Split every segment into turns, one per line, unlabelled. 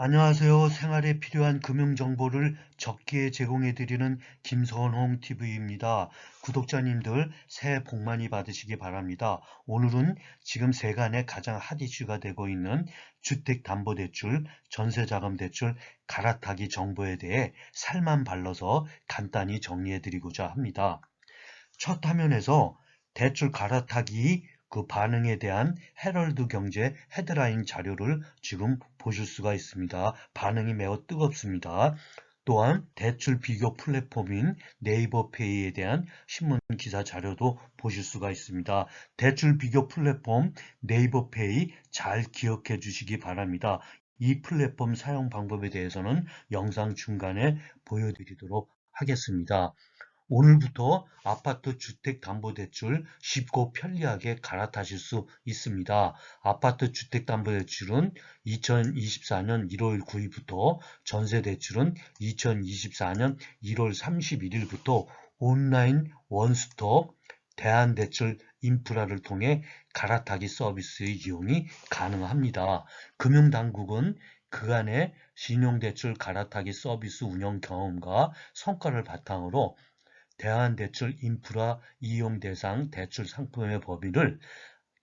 안녕하세요. 생활에 필요한 금융 정보를 적기에 제공해 드리는 김선홍 TV입니다. 구독자님들 새해 복 많이 받으시기 바랍니다. 오늘은 지금 세간에 가장 핫 이슈가 되고 있는 주택담보대출, 전세자금대출, 갈아타기 정보에 대해 살만 발라서 간단히 정리해 드리고자 합니다. 첫 화면에서 대출 갈아타기 그 반응에 대한 헤럴드 경제 헤드라인 자료를 지금 보실 수가 있습니다. 반응이 매우 뜨겁습니다. 또한 대출 비교 플랫폼인 네이버페이에 대한 신문 기사 자료도 보실 수가 있습니다. 대출 비교 플랫폼 네이버페이 잘 기억해 주시기 바랍니다. 이 플랫폼 사용 방법에 대해서는 영상 중간에 보여드리도록 하겠습니다. 오늘부터 아파트 주택담보대출 쉽고 편리하게 갈아타실 수 있습니다. 아파트 주택담보대출은 2024년 1월 9일부터, 전세대출은 2024년 1월 31일부터 온라인 원스톱 대한대출 인프라를 통해 갈아타기 서비스의 이용이 가능합니다. 금융당국은 그간의 신용대출 갈아타기 서비스 운영 경험과 성과를 바탕으로 대한대출 인프라 이용 대상 대출 상품의 범위를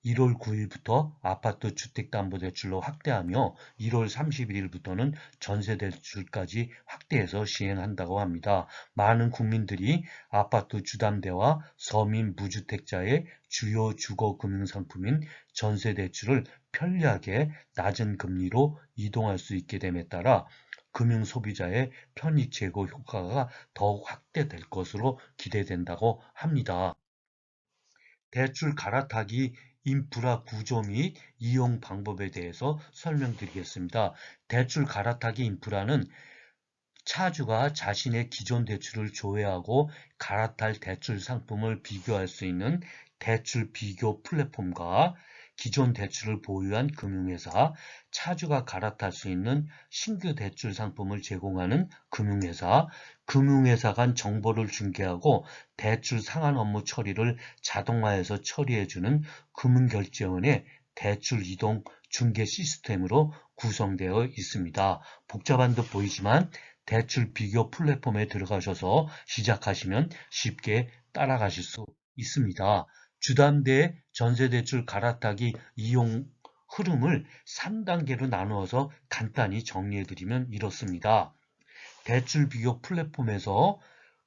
1월 9일부터 아파트 주택담보대출로 확대하며 1월 31일부터는 전세대출까지 확대해서 시행한다고 합니다. 많은 국민들이 아파트 주담대와 서민 무주택자의 주요 주거금융상품인 전세대출을 편리하게 낮은 금리로 이동할 수 있게 됨에 따라 금융소비자의 편의 제고 효과가 더욱 확대될 것으로 기대된다고 합니다. 대출 갈아타기 인프라 구조 및 이용 방법에 대해서 설명드리겠습니다. 대출 갈아타기 인프라는 차주가 자신의 기존 대출을 조회하고 갈아탈 대출 상품을 비교할 수 있는 대출 비교 플랫폼과 기존 대출을 보유한 금융회사, 차주가 갈아탈 수 있는 신규 대출 상품을 제공하는 금융회사, 금융회사 간 정보를 중개하고 대출 상환 업무 처리를 자동화해서 처리해주는 금융결제원의 대출 이동 중개 시스템으로 구성되어 있습니다. 복잡한 듯 보이지만 대출 비교 플랫폼에 들어가셔서 시작하시면 쉽게 따라가실 수 있습니다. 주담대 전세대출 갈아타기 이용 흐름을 3단계로 나누어서 간단히 정리해드리면 이렇습니다. 대출 비교 플랫폼에서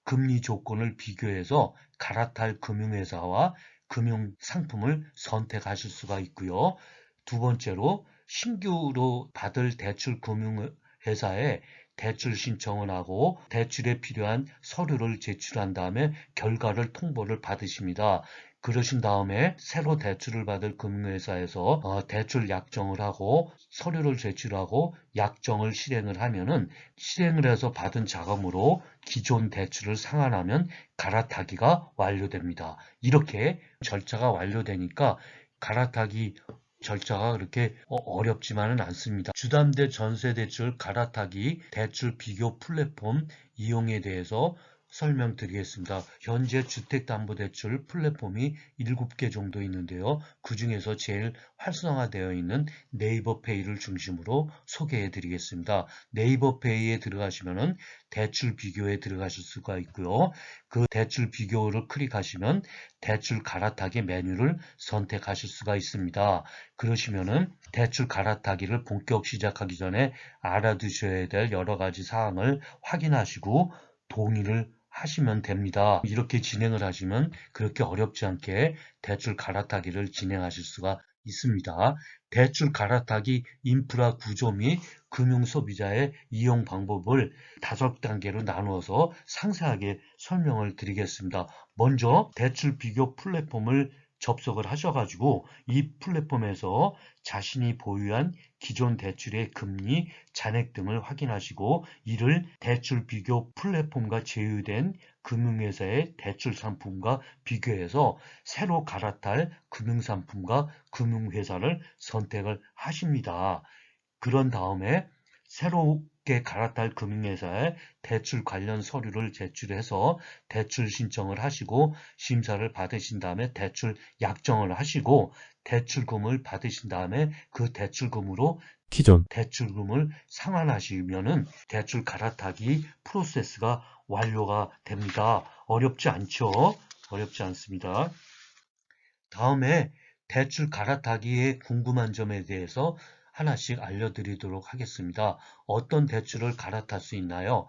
금리 조건을 비교해서 갈아탈 금융회사와 금융상품을 선택하실 수가 있고요. 두 번째로 신규로 받을 대출 금융회사에 대출 신청을 하고 대출에 필요한 서류를 제출한 다음에 결과를 통보를 받으십니다. 그러신 다음에 새로 대출을 받을 금융회사에서 대출 약정을 하고 서류를 제출하고 약정을 실행을 하면은 실행을 해서 받은 자금으로 기존 대출을 상환하면 갈아타기가 완료됩니다. 이렇게 절차가 완료되니까 갈아타기 절차가 그렇게 어렵지만은 않습니다. 주담대 전세대출 갈아타기 대출 비교 플랫폼 이용에 대해서 설명드리겠습니다. 현재 주택담보대출 플랫폼이 7개 정도 있는데요. 그 중에서 제일 활성화되어 있는 네이버페이를 중심으로 소개해 드리겠습니다. 네이버페이에 들어가시면은 대출 비교에 들어가실 수가 있고요. 그 대출 비교를 클릭하시면 대출 갈아타기 메뉴를 선택하실 수가 있습니다. 그러시면은 대출 갈아타기를 본격 시작하기 전에 알아두셔야 될 여러 가지 사항을 확인하시고 동의를 하시면 됩니다. 이렇게 진행을 하시면 그렇게 어렵지 않게 대출 갈아타기를 진행하실 수가 있습니다. 대출 갈아타기 인프라 구조 및 금융소비자의 이용 방법을 5단계로 나누어서 상세하게 설명을 드리겠습니다. 먼저 대출 비교 플랫폼을 접속을 하셔가지고 이 플랫폼에서 자신이 보유한 기존 대출의 금리, 잔액 등을 확인하시고 이를 대출 비교 플랫폼과 제휴된 금융회사의 대출 상품과 비교해서 새로 갈아탈 금융상품과 금융회사를 선택을 하십니다. 그런 다음에 새롭게 갈아탈 금융회사에 대출 관련 서류를 제출해서 대출 신청을 하시고 심사를 받으신 다음에 대출 약정을 하시고 대출금을 받으신 다음에 그 대출금으로
기존
대출금을 상환하시면은 대출 갈아타기 프로세스가 완료가 됩니다. 어렵지 않죠? 어렵지 않습니다. 다음에 대출 갈아타기에 궁금한 점에 대해서 하나씩 알려드리도록 하겠습니다. 어떤 대출을 갈아탈 수 있나요?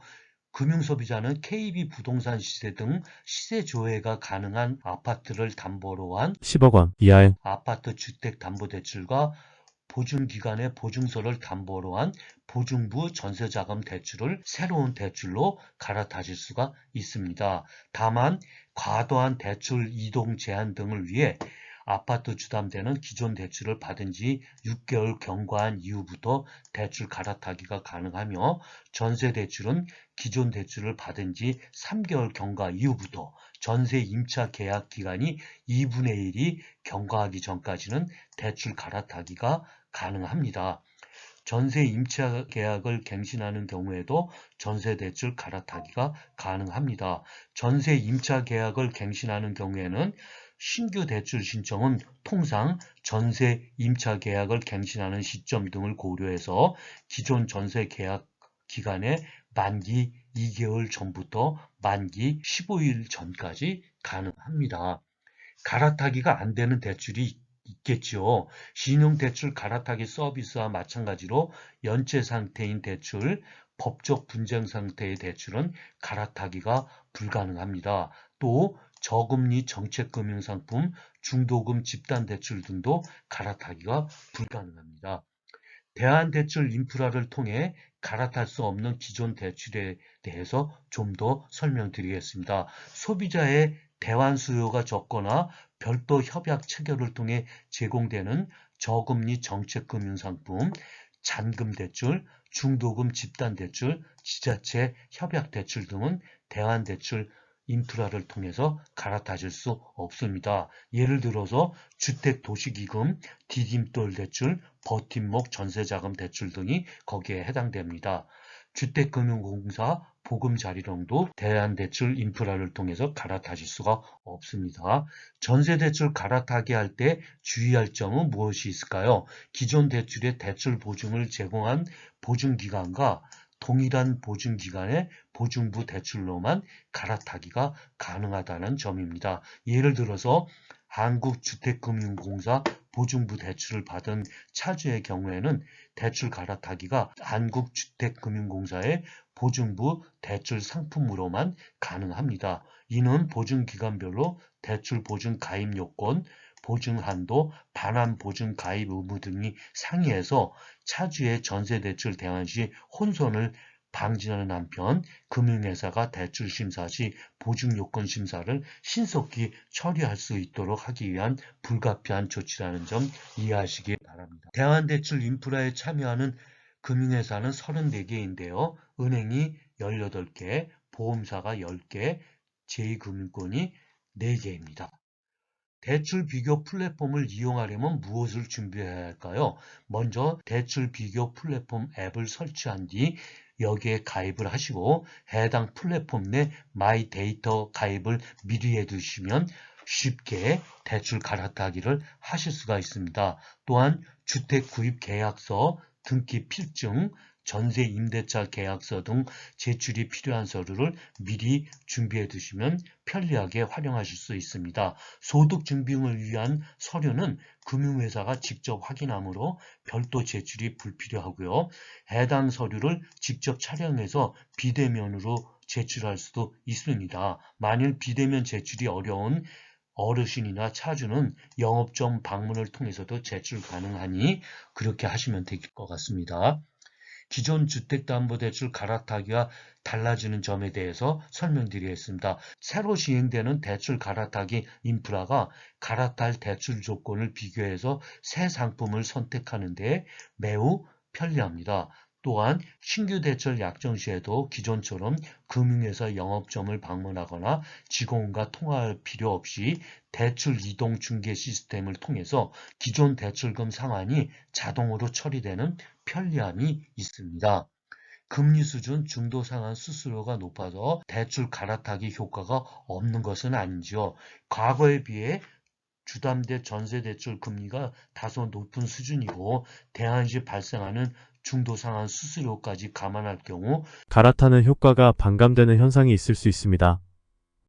금융소비자는 KB 부동산 시세 등 시세 조회가 가능한 아파트를 담보로 한
10억 원 이하의
아파트 주택담보대출과 보증기관의 보증서를 담보로 한 보증부 전세자금 대출을 새로운 대출로 갈아타실 수가 있습니다. 다만 과도한 대출 이동 제한 등을 위해 아파트 주담대는 기존 대출을 받은 지 6개월 경과한 이후부터 대출 갈아타기가 가능하며 전세 대출은 기존 대출을 받은 지 3개월 경과 이후부터 전세 임차 계약 기간이 2분의 1이 경과하기 전까지는 대출 갈아타기가 가능합니다. 전세 임차 계약을 갱신하는 경우에도 전세 대출 갈아타기가 가능합니다. 전세 임차 계약을 갱신하는 경우에는 신규 대출 신청은 통상 전세 임차 계약을 갱신하는 시점 등을 고려해서 기존 전세 계약 기간의 만기 2개월 전부터 만기 15일 전까지 가능합니다. 갈아타기가 안 되는 대출이 있겠죠. 신용대출 갈아타기 서비스와 마찬가지로 연체 상태인 대출, 법적 분쟁 상태의 대출은 갈아타기가 불가능합니다. 또 저금리 정책금융상품, 중도금 집단대출 등도 갈아타기가 불가능합니다. 대한대출 인프라를 통해 갈아탈 수 없는 기존 대출에 대해서 좀 더 설명드리겠습니다. 소비자의 대환 수요가 적거나 별도 협약 체결을 통해 제공되는 저금리 정책금융상품, 잔금대출, 중도금 집단대출, 지자체 협약대출 등은 대환대출 인프라를 통해서 갈아타실 수 없습니다. 예를 들어서 주택도시기금, 디딤돌 대출, 버팀목 전세자금 대출 등이 거기에 해당됩니다. 주택금융공사 보금자리론도 대한대출 인프라를 통해서 갈아타실 수가 없습니다. 전세대출 갈아타기 할 때 주의할 점은 무엇이 있을까요? 기존 대출의 대출 보증을 제공한 보증기관과 동일한 보증기관의 보증부 대출로만 갈아타기가 가능하다는 점입니다. 예를 들어서 한국주택금융공사 보증부 대출을 받은 차주의 경우에는 대출 갈아타기가 한국주택금융공사의 보증부 대출 상품으로만 가능합니다. 이는 보증기관별로 대출 보증 가입 요건, 보증 한도, 반환 보증 가입 의무 등이 상이해서 차주의 전세대출 대환 시 혼선을 방지하는 한편 금융회사가 대출 심사 시 보증 요건 심사를 신속히 처리할 수 있도록 하기 위한 불가피한 조치라는 점 이해하시기 바랍니다. 대환대출 인프라에 참여하는 금융회사는 34개인데요. 은행이 18개, 보험사가 10개, 제2금융권이 4개입니다. 대출 비교 플랫폼을 이용하려면 무엇을 준비해야 할까요? 먼저 대출 비교 플랫폼 앱을 설치한 뒤 여기에 가입을 하시고 해당 플랫폼 내 마이 데이터 가입을 미리 해두시면 쉽게 대출 갈아타기를 하실 수가 있습니다. 또한 주택 구입 계약서, 등기 필증, 전세 임대차 계약서 등 제출이 필요한 서류를 미리 준비해 두시면 편리하게 활용하실 수 있습니다. 소득 증빙을 위한 서류는 금융회사가 직접 확인하므로 별도 제출이 불필요하고요. 해당 서류를 직접 촬영해서 비대면으로 제출할 수도 있습니다. 만일 비대면 제출이 어려운 어르신이나 차주는 영업점 방문을 통해서도 제출 가능하니 그렇게 하시면 될 것 같습니다. 기존 주택담보대출 갈아타기와 달라지는 점에 대해서 설명드리겠습니다. 새로 시행되는 대출 갈아타기 인프라가 갈아탈 대출 조건을 비교해서 새 상품을 선택하는 데 매우 편리합니다. 또한 신규 대출 약정 시에도 기존처럼 금융회사 영업점을 방문하거나 직원과 통화할 필요 없이 대출 이동 중개 시스템을 통해서 기존 대출금 상환이 자동으로 처리되는 편리함이 있습니다. 금리 수준 중도 상환 수수료가 높아서 대출 갈아타기 효과가 없는 것은 아니죠. 과거에 비해 주담대 전세대출 금리가 다소 높은 수준이고 대안 시 발생하는 중도 상환 수수료까지 감안할 경우
갈아타는 효과가 반감되는 현상이 있을 수 있습니다.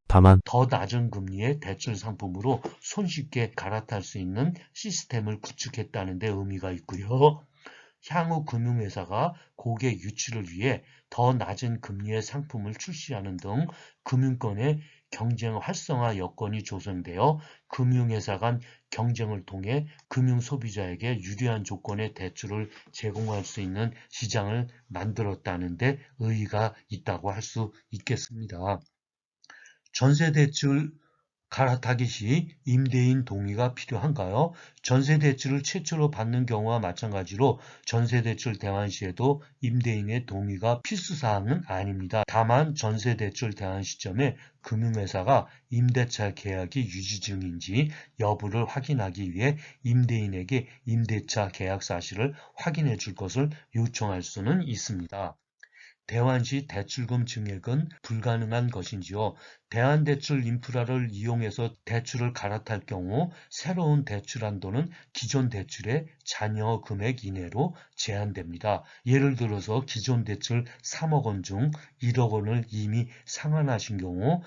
다만
더 낮은 금리의 대출 상품으로 손쉽게 갈아탈 수 있는 시스템을 구축했다는 데 의미가 있고요. 향후 금융회사가 고객 유치를 위해 더 낮은 금리의 상품을 출시하는 등 금융권의 경쟁 활성화 여건이 조성되어 금융회사 간 경쟁을 통해 금융소비자에게 유리한 조건의 대출을 제공할 수 있는 시장을 만들었다는 데 의의가 있다고 할 수 있겠습니다. 전세대출 갈아타기 시 임대인 동의가 필요한가요? 전세대출을 최초로 받는 경우와 마찬가지로 전세대출 대환 시에도 임대인의 동의가 필수사항은 아닙니다. 다만 전세대출 대환 시점에 금융회사가 임대차 계약이 유지 중인지 여부를 확인하기 위해 임대인에게 임대차 계약 사실을 확인해 줄 것을 요청할 수는 있습니다. 대환 시 대출금 증액은 불가능한 것인지요. 대환대출 인프라를 이용해서 대출을 갈아탈 경우 새로운 대출 한도는 기존 대출의 잔여 금액 이내로 제한됩니다. 예를 들어서 기존 대출 3억 원 중 1억 원을 이미 상환하신 경우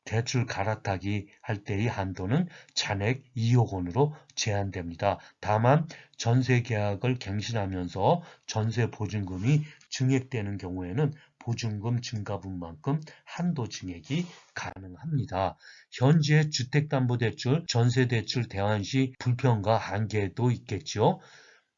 대출 갈아타기 할 때의 한도는 잔액 2억 원으로 제한됩니다. 다만 전세 계약을 갱신하면서 전세 보증금이 증액되는 경우에는 보증금 증가분만큼 한도 증액이 가능합니다. 현재 주택담보대출, 전세대출 대환 시 불편과 한계도 있겠죠.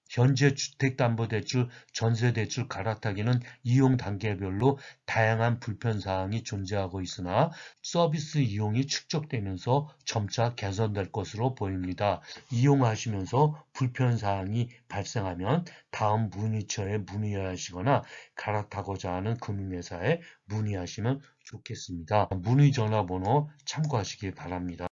현재 주택담보대출, 전세대출 갈아타기는 이용 단계별로 다양한 불편사항이 존재하고 있으나 서비스 이용이 축적되면서 점차 개선될 것으로 보입니다. 이용하시면서 불편사항이 발생하면 다음 문의처에 문의하시거나 갈아타고자 하는 금융회사에 문의하시면 좋겠습니다. 문의 전화번호 참고하시기 바랍니다.